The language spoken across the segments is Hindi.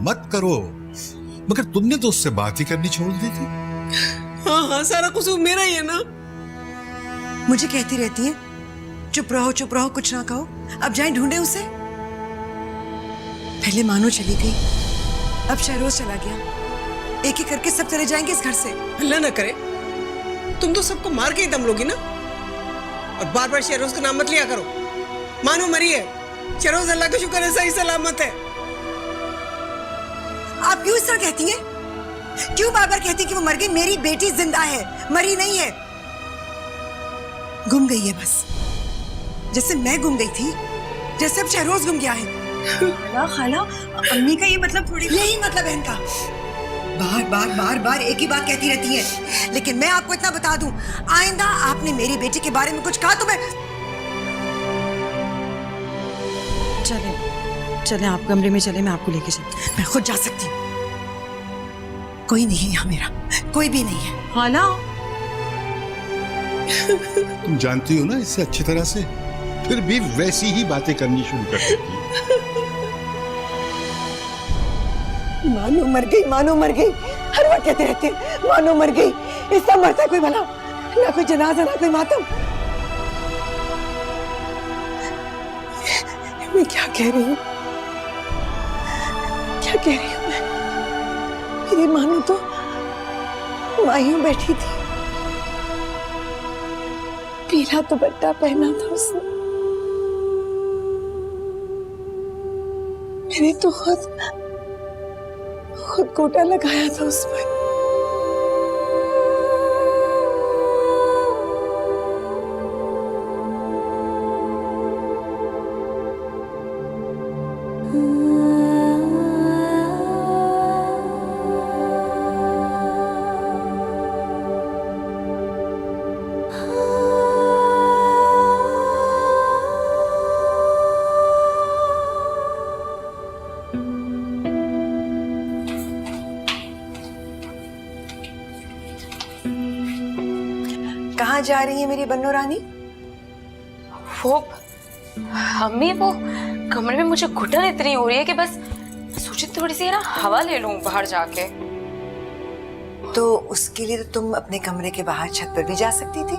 मत करो। मगर तुमने तो उससे बात ही करनी छोड़ दी थी। हाँ हाँ, सारा कसूर मेरा ही है ना। मुझे कहती रहती है चुप रहो, कुछ ना कहो। अब जाएं ढूंढे उसे। पहले मानो चली गई, अब शहरोज चला गया। एक एक करके सब चले जाएंगे इस घर से। अल्लाह ना करे, तुम तो सबको मार के ही दम लोगी ना। और बार बार शहरोज का नाम मत लिया करो। मानो मरी है, शहरोज अल्लाह का शुक्र है सही सलामत है। आप क्यों इस तरह कहती हैं? क्यों बार बार कहती कि वो मर गई? मेरी बेटी जिंदा है, मरी नहीं है। गुम गई है बस, जैसे मैं गुम गई थी, जैसे अब शहरोज गुम गया है। खाला, अम्मी का ये मतलब थोड़ी। यही मतलब है इनका। बार बार एक ही बात कहती रहती है। लेकिन मैं आपको इतना बता दूं, आइंदा आपने मेरी बेटी के बारे में कुछ कहा तो मैं। चले आप कमरे में चले, मैं आपको लेके चलती। मैं खुद जा सकती हूँ। कोई नहीं है यहाँ मेरा, कोई भी नहीं है। खाला, तुम जानती हो ना इससे अच्छी तरह से, फिर भी वैसी ही बातें करनी शुरू कर देती है। मानो मर गई, हर वक्त कहते रहते हैं मानो मर गई। इससे मरता कोई भला, ना कोई जनाजा ना कोई मातम। मैं क्या कह रही हूँ मैं? मेरी मानो तो मायूं बैठी थी, पीला दुपट्टा पहना था उसने। मैंने तो खुद गोटा लगाया था उस पर। कहाँ जा रही है मेरी बन्नो रानी? वो अम्मी, वो कमरे में मुझे घुटन इतनी हो रही है कि बस सोची थोड़ी सी ना हवा ले लूं बाहर जाके। तो उसके लिए तो तुम अपने कमरे के बाहर छत पर भी जा सकती थी।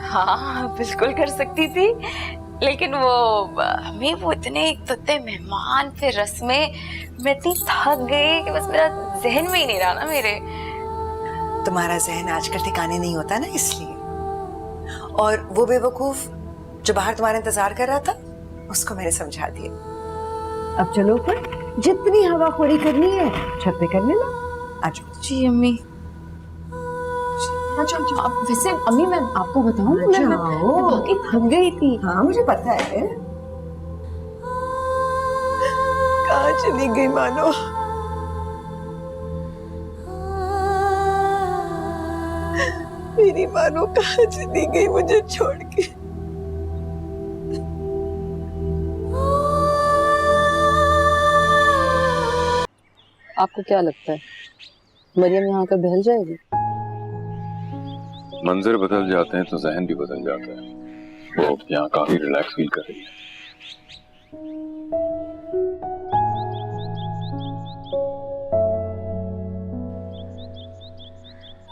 हाँ बिल्कुल कर सकती थी, लेकिन वो अम्मी, वो इतने मेहमान फिर रस्में, मैं इतनी थक गई कि बस मेरा जहन में ही नहीं रहा ना मेरे। तुम्हारा जहन आजकल ठिकाने नहीं होता ना, इसलिए। और वो बेवकूफ जो बाहर तुम्हारा इंतजार कर रहा था, उसको मैंने समझा दिया। अब चलो पर, जितनी हवाखोरी करनी है छत पे कर लेना। आज जी अम्मी। आप वैसे अम्मी, मैं आपको बताऊं, मैं बाकी थक गई थी। हाँ मुझे पता है। कहाँ चली गई मानो? मेरी मानो कहाँ चली गई मुझे छोड़ के? आपको क्या लगता है मरियम यहाँ आकर बहल जाएगी? मंजर बदल जाते हैं तो जहन भी बदल जाता है। वो यहाँ काफी रिलैक्स फील कर रही है।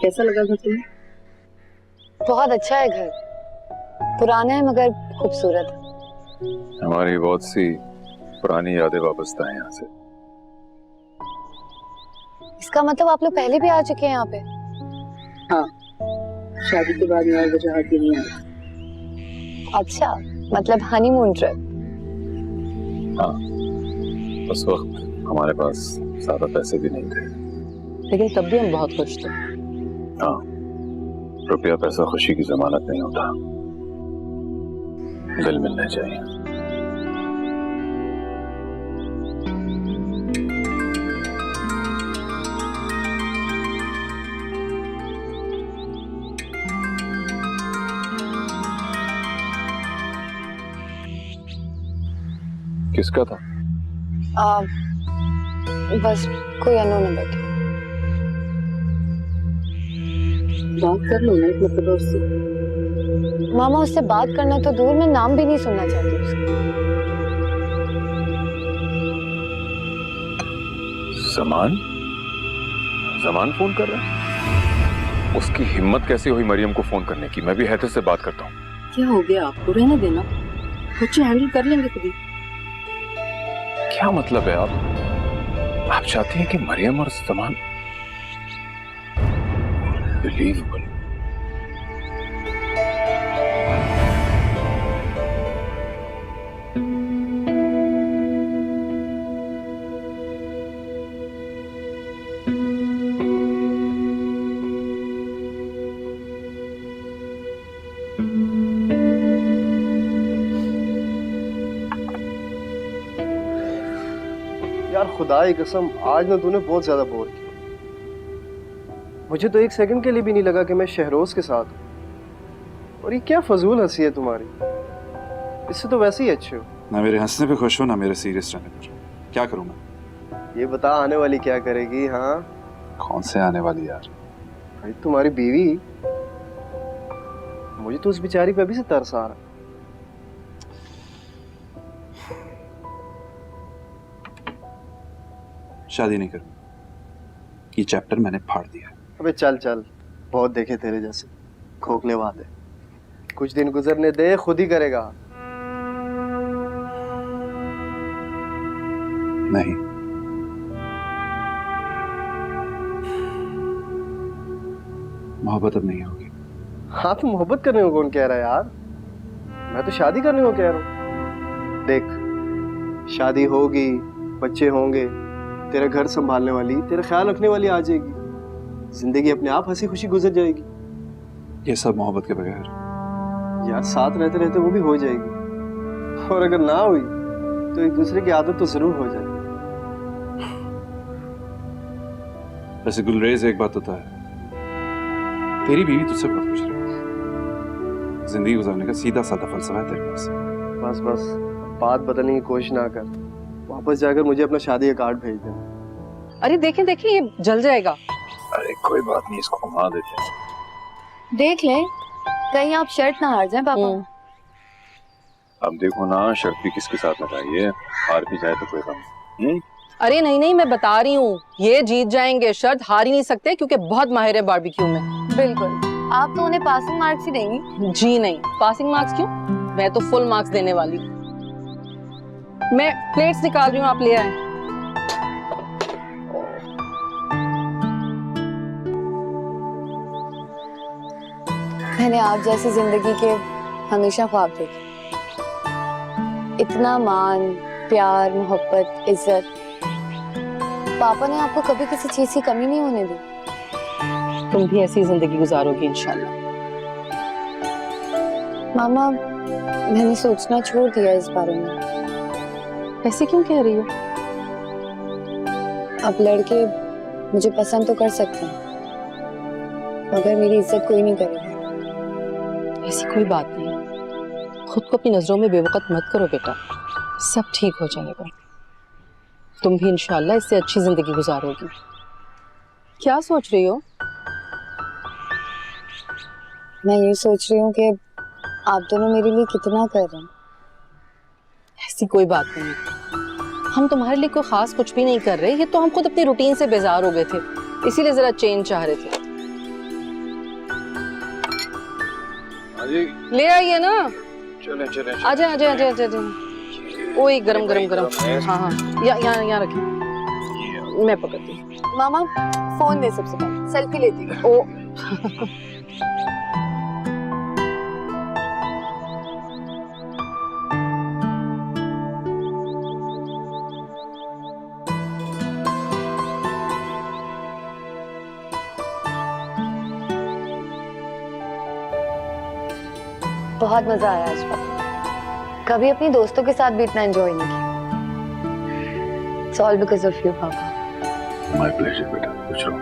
कैसा लगा घर तुम्हें? बहुत अच्छा है घर, पुराना है मगर खूबसूरत है। हमारी बहुत सी पुरानी यादें वापस आए यहाँ से। इसका मतलब आप लोग पहले भी आ चुके हैं यहाँ पे? हाँ, शादी के बाद मैं और वजह भी नहीं आई। अच्छा, मतलब हनीमून ट्रिप? हाँ, उस वक्त हमारे पास ज्यादा पैसे भी नहीं थे, लेकिन तब भी हम बहुत खुश थे। हाँ, रुपया पैसा खुशी की जमानत नहीं होता, दिल मिलने चाहिए। किसका था? बस कोई अननोन नंबर था। बात कर लो ना, मतलब उससे। मामा, उससे बात करना तो दूर, मैं नाम भी नहीं सुनना चाहती उसका। जमान जमान फोन कर रहा है? उसकी हिम्मत कैसे हुई मरियम को फोन करने की? मैं भी हैदर से बात करता हूँ। क्या हो गया आपको? रहने देना, बच्चे हैंडल कर लेंगे खुद ही। क्या मतलब है? आप चाहती हैं कि मरियम और जमान? बिलीवेबल। यार खुदा की कसम, आज ना तूने बहुत ज्यादा बोर किया। मुझे तो एक सेकंड के लिए भी नहीं लगा कि मैं शहरोज के साथ हूँ। और ये क्या फजूल हंसी है तुम्हारी? इससे तो वैसे ही अच्छे हो। ना मेरे हंसने पे खुश हो ना मेरे सीरियस रहने पर। क्या करूँ मैं? ये बता, आने वाली क्या करेगी? हाँ, कौन से आने वाली यार? भाई तुम्हारी बीवी। मुझे तो उस बेचारी पे अभी से तरस आ रहा है। शादी नहीं करूँ, ये चैप्टर मैंने फाड़ दिया। अबे चल चल, बहुत देखे तेरे जैसे खोखले वादे। कुछ दिन गुजरने दे, खुद ही करेगा। नहीं, मोहब्बत अब नहीं होगी। हाँ तो मोहब्बत करने को कौन कह रहा है यार? मैं तो शादी करने को कह रहा हूँ। देख, शादी होगी, बच्चे होंगे, तेरा घर संभालने वाली, तेरा ख्याल रखने वाली आ जाएगी। जिंदगी अपने आप हंसी खुशी गुजर जाएगी। ये सब मोहब्बत के बगैर। यार साथ रहते रहते वो भी हो जाएगी। और अगर ना हुई तो एक दूसरे की आदत तो जरूर हो जाएगी। वैसे गुलरेज, एक बात होता है, तेरी बीवी तुझसे बहुत खुश रहेगी। जिंदगी गुजारने का सीधा साधा फलसफा है तेरे पास। बस बस, बात बदलने की कोशिश ना कर। वापस जाकर मुझे अपना शादी का कार्ड भेज देना। अरे देखें देखें, ये जल जाएगा। अरे कोई बात नहीं, इसको घुमा देते हैं। देख ले कहीं आप शर्ट ना हार जाए पापा। अब देखो ना, शर्त भी किसके साथ लगाइए, हार भी जाए तो कोई गम नहीं। अरे नहीं नहीं, मैं बता रही हूँ, ये जीत जाएंगे। शर्ट हार ही नहीं सकते क्योंकि बहुत माहिर है बारबेक्यू में। बिल्कुल, आप तो उन्हें पासिंग मार्क्स ही देंगी। जी नहीं, पासिंग मार्क्स क्यों? मैं तो फुल मार्क्स देने वाली हूँ। मैं प्लेट्स निकाल रही हूँ, आप ले आए। मैंने आप जैसी जिंदगी के हमेशा ख्वाब देखे। इतना मान, प्यार, मोहब्बत, इज्जत। पापा ने आपको कभी किसी चीज की कमी नहीं होने दी। तुम भी ऐसी जिंदगी गुजारोगी इंशाल्लाह। मामा, मैंने सोचना छोड़ दिया इस बारे में। ऐसे क्यों कह रही हो? अब लड़के मुझे पसंद तो कर सकते हैं, मगर मेरी इज्जत कोई नहीं करेगा। ऐसी कोई बात नहीं। खुद को अपनी नजरों में बेवकूफ मत करो बेटा, सब ठीक हो जाएगा। तुम भी इंशाल्लाह इससे अच्छी जिंदगी गुजारोगी। क्या सोच रही हो? मैं ये सोच रही हूँ कि आप दोनों मेरे लिए कितना कर रहे हैं। ऐसी कोई बात नहीं, हम तुम्हारे लिए कोई खास कुछ भी नहीं कर रहे। ये तो हम खुद अपनी रूटीन से बेजार हो गए थे, इसीलिए जरा चेंज चाह रहे थे। ले आइए ना। चले चले आजा आजा आजा आजा आजा। ओए गरम गरम गरम। हाँ हाँ, यहाँ रखें, मैं पकड़ती हूँ। मामा फोन दे, सबसे पहले सेल्फी लेती हूँ। ओ बहुत मजा आया आज पापा। कभी अपनी दोस्तों के साथ भी इतना एंजॉय नहीं किया। It's all because of you, पापा। माय प्लेजर बेटा, कुछ रहो।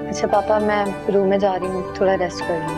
अच्छा पापा, मैं रूम में जा रही हूँ, थोड़ा रेस्ट कर लूँ।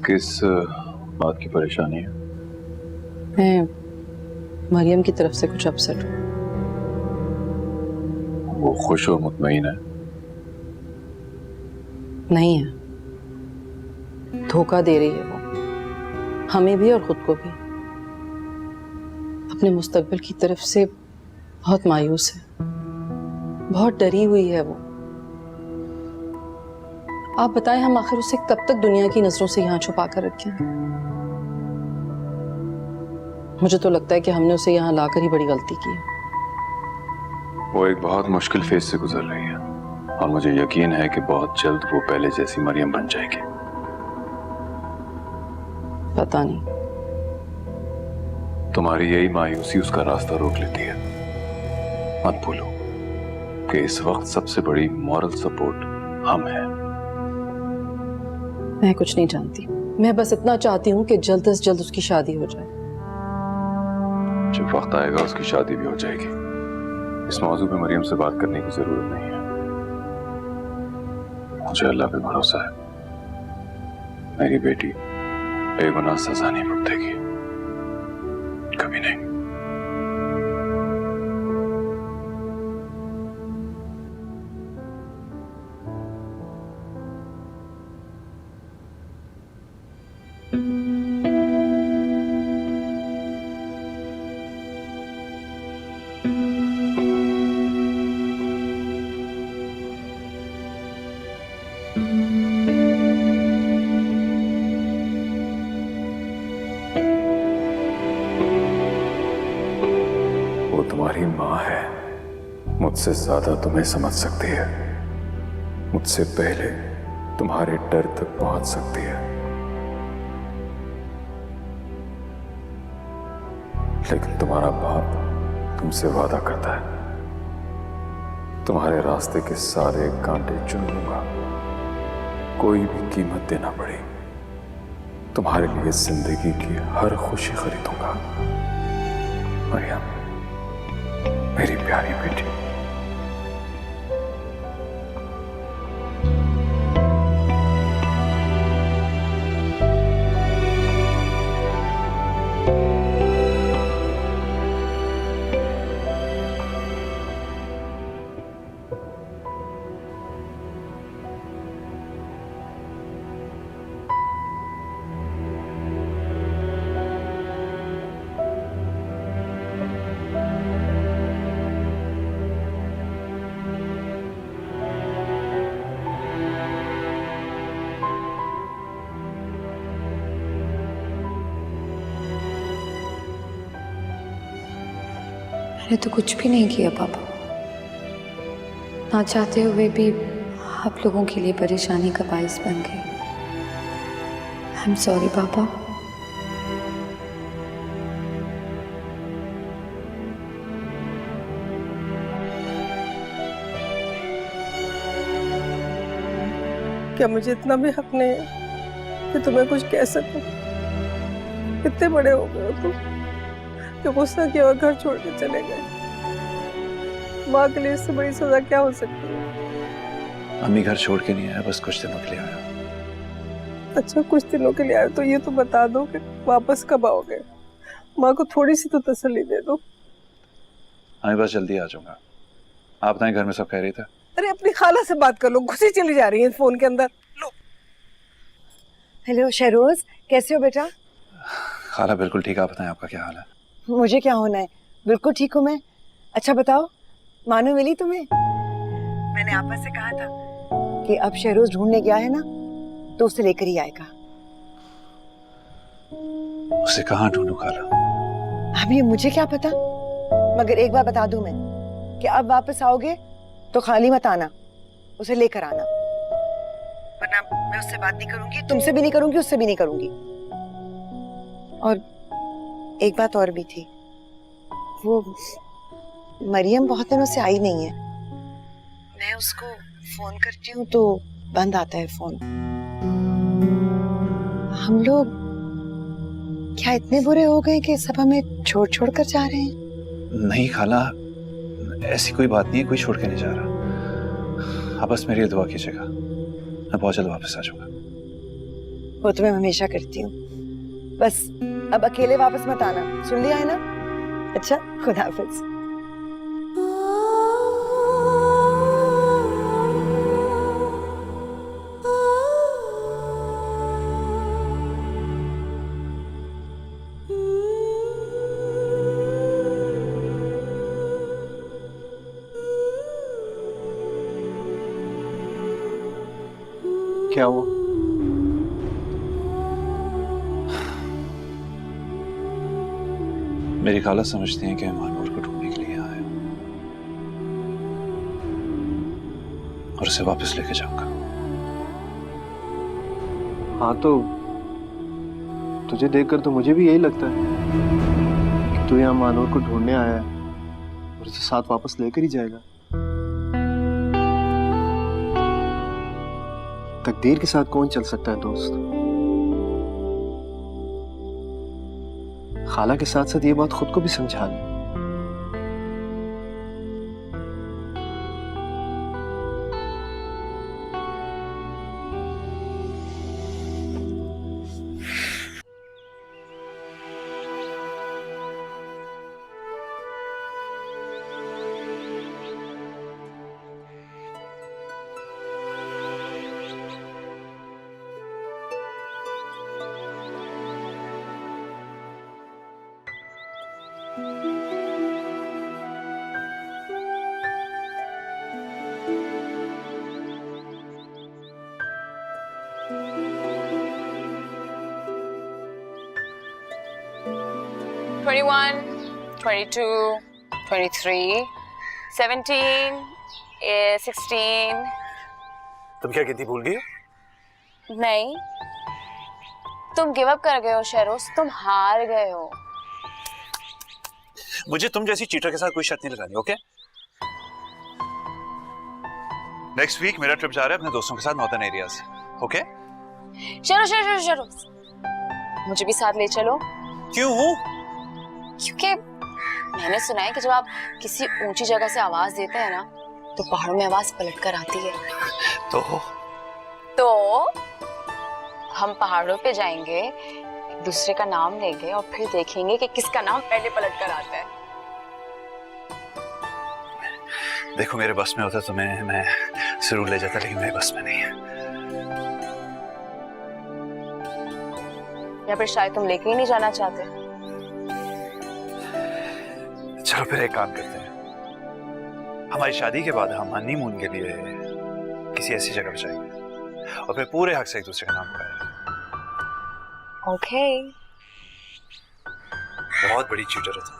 किस बात की परेशानी है? मैं मरियम की तरफ से कुछ अपसेट हूँ। वो खुश और मुतमईन है? नहीं है, धोखा दे रही है वो, हमें भी और खुद को भी। अपने मुस्तकबिल की तरफ से बहुत मायूस है, बहुत डरी हुई है वो। आप बताएं, हम आखिर उसे कब तक दुनिया की नजरों से यहाँ छुपा कर रखें? मुझे तो लगता है कि हमने उसे यहाँ लाकर ही बड़ी गलती की है। वो एक बहुत मुश्किल फेज से गुजर रही है और मुझे यकीन है कि बहुत जल्द वो पहले जैसी मरियम बन जाएगी। पता नहीं, तुम्हारी यही मायूसी उसका रास्ता रोक लेती है। मत भूलो कि इस वक्त सबसे बड़ी मॉरल सपोर्ट हम हैं। मैं कुछ नहीं जानती, मैं बस इतना चाहती हूँ कि जल्द से जल्द उसकी शादी हो जाए। जब वक्त आएगा उसकी शादी भी हो जाएगी। इस मौजू पे मरियम से बात करने की जरूरत नहीं है। मुझे अल्लाह पे भरोसा है, मेरी बेटी बेगुनाह सजा नहीं भुगतेगी, कभी नहीं। वो तुम्हारी माँ है, मुझसे ज्यादा तुम्हें समझ सकती है, मुझसे पहले तुम्हारे डर तक पहुंच सकती है। लेकिन तुम्हारा बाप तुमसे वादा करता है, तुम्हारे रास्ते के सारे कांटे चुन लूंगा, कोई भी कीमत देना पड़े, तुम्हारे लिए जिंदगी की हर खुशी खरीदूंगा। मरियम, मेरी प्यारी बेटी। मैंने तो कुछ भी नहीं किया पापा, ना चाहते हुए भी आप लोगों के लिए परेशानी का बायस बन गई। आई एम सॉरी पापा। क्या मुझे इतना भी हक नहीं है कि तुम्हें कुछ कह सकूं? कितने बड़े हो गए हो तुम कि गुस्सा किया और घर छोड़ के चले गए। माँ के लिए इससे बड़ी सजा क्या हो सकती है? अम्मी घर छोड़ के नहीं आया, बस कुछ दिनों के लिए आया। अच्छा, कुछ दिनों के लिए आए तो ये तो बता दो कि वापस कब आओगे। माँ को थोड़ी सी तो तसल्ली दे दो। मैं बस जल्दी आ जाऊंगा। आप बताएं, घर में सब कह रहे थे? अरे अपनी खाला से बात कर लो, घुसी चली जा रही है फोन के अंदर। लो। हेलो शहरोज, कैसे हो बेटा? खाला बिल्कुल ठीक। आप बताएं, आपका क्या हाल है? मुझे क्या होना है, बिल्कुल ठीक हूँ मैं। अच्छा बताओ, मानो मिली तुम्हें? मैंने आपा से कहा था कि अब शहरोज ढूंढने गया है ना, तो उसे लेकर ही आएगा। उसे कहाँ ढूंढूं खाला? अब ये मुझे क्या पता, मगर एक बार बता दूं मैं कि अब वापस आओगे तो खाली मत आना, उसे लेकर आना, वरना मैं उससे बात नहीं करूंगी, तुमसे भी नहीं करूंगी, उससे भी नहीं करूंगी। और एक बात और भी थी, वो मरियम बहुत दिनों से आई नहीं है। मैं उसको फोन करती हूँ तो बंद आता है फोन। हम लोग क्या इतने बुरे हो गए कि सब हमें छोड़ छोड़ कर जा रहे हैं? नहीं खाला, ऐसी कोई बात नहीं है, कोई छोड़ के नहीं जा रहा। आप बस मेरी दुआ कीजिएगा, मैं बहुत जल्द वापस आ जाऊंगा। वो तो मैं हमेशा करती हूँ। बस अब अकेले वापस मत आना, सुन लिया है ना? अच्छा, खुदा हाफिज। क्या हुआ? मेरी खाला समझती हैं कि मैं महानूर को ढूंढने के लिए आया हूं और उसे वापस लेके जाऊंगा। हाँ तो तुझे देखकर तो मुझे भी यही लगता है कि तू यहाँ मानूर को ढूंढने आया है और उसे साथ वापस लेकर ही जाएगा। तकदीर के साथ कौन चल सकता है दोस्त? खाला के साथ साथ ये बात खुद को भी समझा ले। "21, 22, 23, 17, 16." तुम क्या गिनती भूल गई? नहीं, तुम गिव अप कर गए हो शेरोज, तुम हार गए हो। मुझे तुम जैसी चीटर के साथ कोई शर्त नहीं लगानी, ओके? नेक्स्ट वीक मेरा ट्रिप जा रहा है अपने दोस्तों के साथ नॉर्थन एरियाज, ओके? शेरोज, मुझे भी साथ ले चलो। क्यों? क्योंकि मैंने सुना है कि जब आप किसी ऊंची जगह से आवाज देते हैं ना, तो पहाड़ों में आवाज पलट कर आती है। तो हम पहाड़ों पे जाएंगे, एक दूसरे का नाम लेंगे और फिर देखेंगे कि किसका नाम पहले पलट कर आता है। देखो, मेरे बस में होता तो मैं जरूर ले जाता, लेकिन मेरे बस में नहीं है। या फिर शायद तुम लेके ही नहीं जाना चाहते। चलो फिर एक काम करते हैं, हमारी शादी के बाद हम हनीमून के लिए किसी ऐसी जगह पे जाएंगे और फिर पूरे हक से एक दूसरे का नाम बुलाएंगे। ओके। बहुत बड़ी चीटर हो तुम।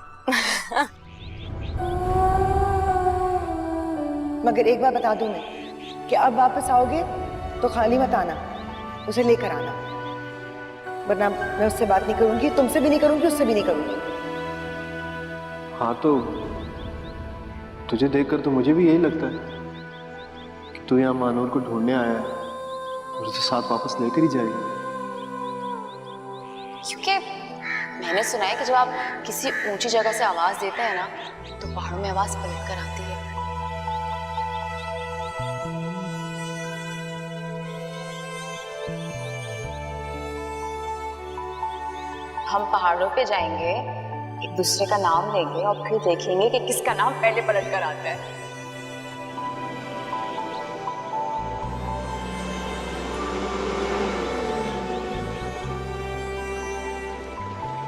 मगर एक बार बता दूं मैं कि अब वापस आओगे तो खाली मत आना, उसे लेकर आना, वरना मैं उससे बात नहीं करूंगी, तुमसे भी नहीं करूंगी, उससे भी नहीं करूंगी। हाँ तो तुझे देखकर तो मुझे भी यही लगता है कि तू यहाँ मानूर को ढूंढने आया है और उसे साथ वापस लेकर ही जाएगा। क्योंकि मैंने सुना है कि जब आप किसी ऊंची जगह से आवाज देते हैं ना, तो पहाड़ों में आवाज पलट कर आती है। हम पहाड़ों पे जाएंगे, एक दूसरे का नाम लेंगे और फिर देखेंगे कि किसका नाम पहले पलट कर आता है।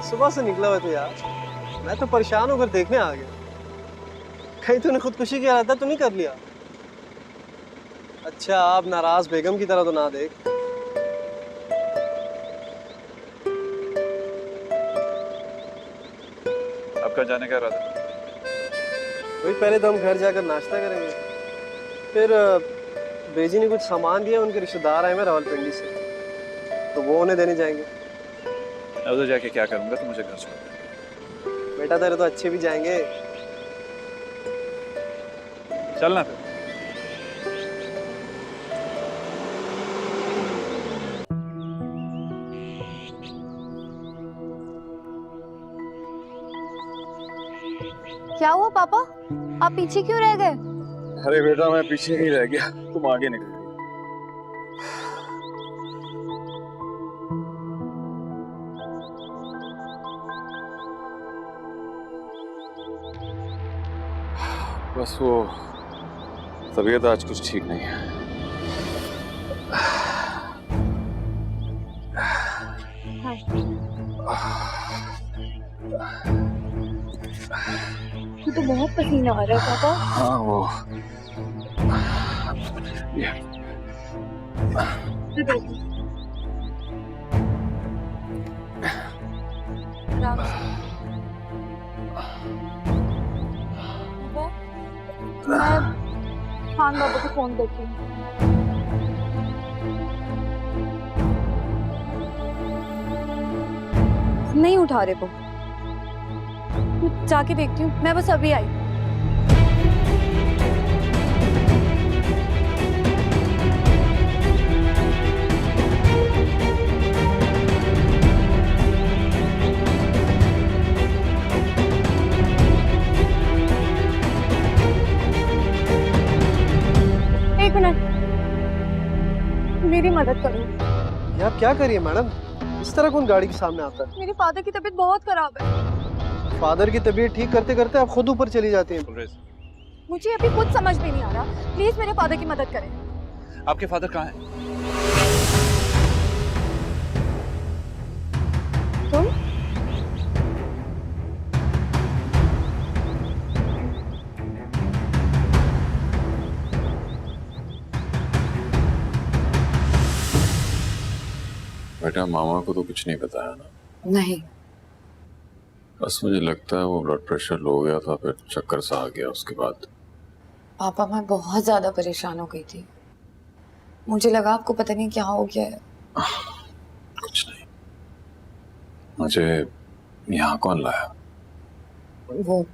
सुबह से निकला हुआ तो यार, मैं तो परेशान होकर देखने आ गया। कहीं तूने खुदकुशी किया था तो नहीं कर लिया? अच्छा, आप नाराज बेगम की तरह तो ना देख। कहाँ जाने का इरादा? वही, पहले तो हम घर जाकर नाश्ता करेंगे, फिर बेजी ने कुछ सामान दिया, उनके रिश्तेदार आए हैं रावलपिंडी से, तो वो उन्हें देने जाएंगे। उधर जाके क्या करूंगा? तो मुझे घर छोड़ दे। बेटा तेरे तो अच्छे भी जाएंगे। चलना फिर। क्या हुआ पापा, आप पीछे क्यों रह गए? अरे बेटा, मैं पीछे ही रह गया, तुम आगे निकल गई। बस वो तबीयत आज कुछ ठीक नहीं है। तो बहुत पसीना आ रहा है पापा। हाँ वो ये राम मैं खान बाबू को फोन करती हूँ। नहीं उठा रहे वो, जाके देखती हूँ। मैं बस अभी आई। एक मिनट, मेरी मदद करो। ये आप क्या करिए मैडम, इस तरह कौन गाड़ी के सामने आता है? मेरे फादर की तबीयत बहुत खराब है। फादर की तबीयत ठीक करते करते आप खुद ऊपर चली जाती हैं। मुझे अभी कुछ समझ में नहीं आ रहा। प्लीज मेरे फादर की मदद करें। आपके फादर कहाँ हैं? तुम? बेटा मामा को तो कुछ नहीं बताया ना? नहीं। बस मुझे लगता है वो ब्लड प्रेशर लो हो गया था, फिर चक्कर सा आ गया उसके बाद। पापा मैं बहुत ज्यादा परेशान हो गई थी। मुझे लगा आपको पता नहीं क्या हो गया है। कुछ नहीं। मुझे यहाँ कौन लाया? वो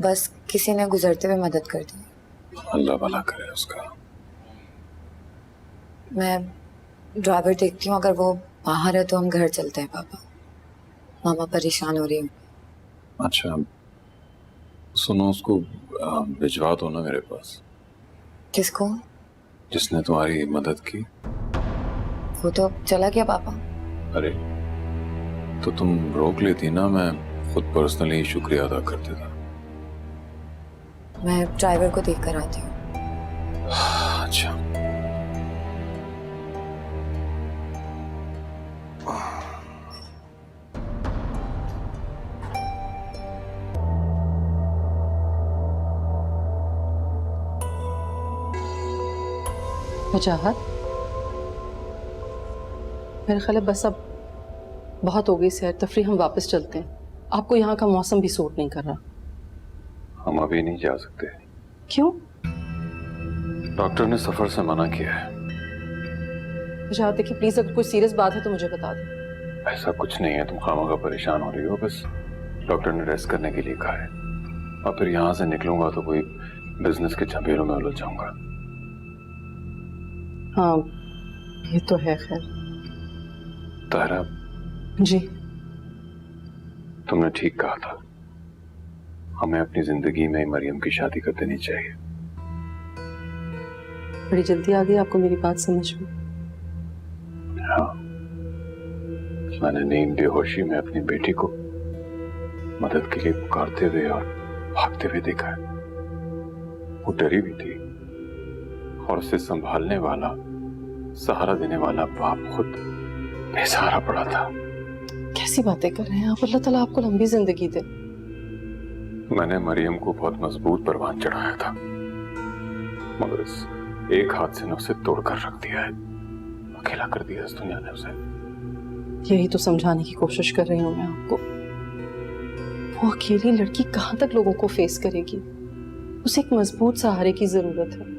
बस किसी ने गुजरते हुए मदद कर दी। अल्लाह भला करे उसका। मैं ड्राइवर देखती हूँ, अगर वो बाहर है तो हम घर चलते हैं। पापा मामा परेशान हो रही है। अच्छा सुनो, उसको भिजवा दो ना मेरे पास। किसको? जिसने तुम्हारी मदद की। वो तो चला गया पापा। अरे तो तुम रोक लेती ना, मैं खुद पर्सनली शुक्रिया अदा कर देता। मैं ड्राइवर को देख कर आती हूँ। अच्छा वजाहत, मेरा ख्याल है बस अब बहुत हो गई सैर तफरी, हम वापस चलते हैं। आपको यहाँ का मौसम भी सूट नहीं कर रहा। हम अभी नहीं जा सकते। क्यों? डॉक्टर ने सफर से मना किया है। वजाहत देखिए प्लीज, अगर कोई सीरियस बात है तो मुझे बता दो। ऐसा कुछ नहीं है, तुम खामखा परेशान हो रही हो। बस डॉक्टर ने रेस्ट करने के लिए कहा है, और फिर यहाँ से निकलूंगा तो कोई बिजनेस के झमेलों में उलझ जाऊंगा। हाँ ये तो है। खैर तारा जी, तुमने ठीक कहा था, हमें अपनी जिंदगी में मरियम की शादी कर देनी चाहिए। बड़ी जल्दी आ गई आपको मेरी बात समझ में। हाँ, मैंने नींद बेहोशी में अपनी बेटी को मदद के लिए पुकारते हुए और भागते हुए देखा है। वो डरी भी थी, और उसे संभालने वाला, सहारा देने वाला बाप खुद बेसहारा पड़ा था। कैसी बातें कर रहे हैं आप? अल्लाह ताला आपको लंबी जिंदगी दे। मैंने मरियम को बहुत मजबूत परवान चढ़ाया था, मगर इस एक हाथ से ने उसे तोड़कर रख दिया है। अकेला कर दिया इस दुनिया ने उसे। यही तो समझाने की कोशिश कर रही हूँ मैं आपको। वो अकेली लड़की कहाँ तक लोगों को फेस करेगी? उसे एक मजबूत सहारे की जरूरत है।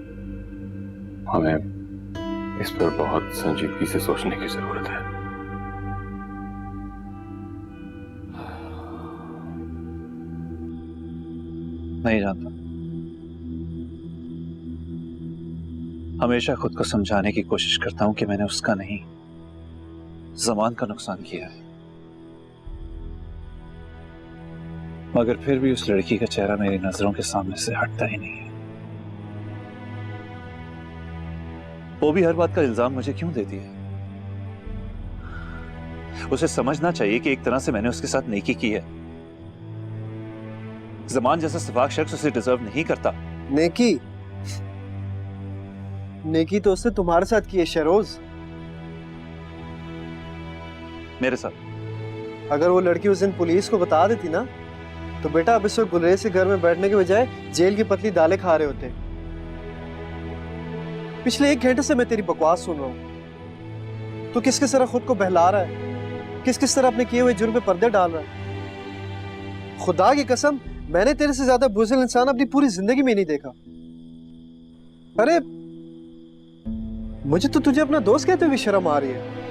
हमें इस पर बहुत संजीदगी से सोचने की जरूरत है। नहीं जानता, हमेशा खुद को समझाने की कोशिश करता हूं कि मैंने उसका नहीं, ज़मान का नुकसान किया है, मगर फिर भी उस लड़की का चेहरा मेरी नजरों के सामने से हटता ही नहीं है। वो भी हर बात का इल्जाम मुझे क्यों देती है? उसे समझना चाहिए कि एक तरह से मैंने उसके साथ नेकी की है। ज़मान जैसा सफाक शख्स उसे डिजर्व नहीं करता। नेकी नेकी तो उसने तुम्हारे साथ की है शहरोज। मेरे साथ? अगर वो लड़की उस दिन पुलिस को बता देती ना, तो बेटा अब इस वक्त गुलरेज के घर में बैठने के बजाय जेल की पतली दालें खा रहे होते। पिछले 1 घंटे से मैं तेरी बकवास सुन रहा हूं। तू किस किस तरह खुद को बहला रहा है, किस किस तरह अपने किए हुए जुर्म पे पर्दे डाल रहा है। खुदा की कसम, मैंने तेरे से ज्यादा बुज़दिल इंसान अपनी पूरी जिंदगी में नहीं देखा। अरे मुझे तो तुझे अपना दोस्त कहते हुए शर्म आ रही है।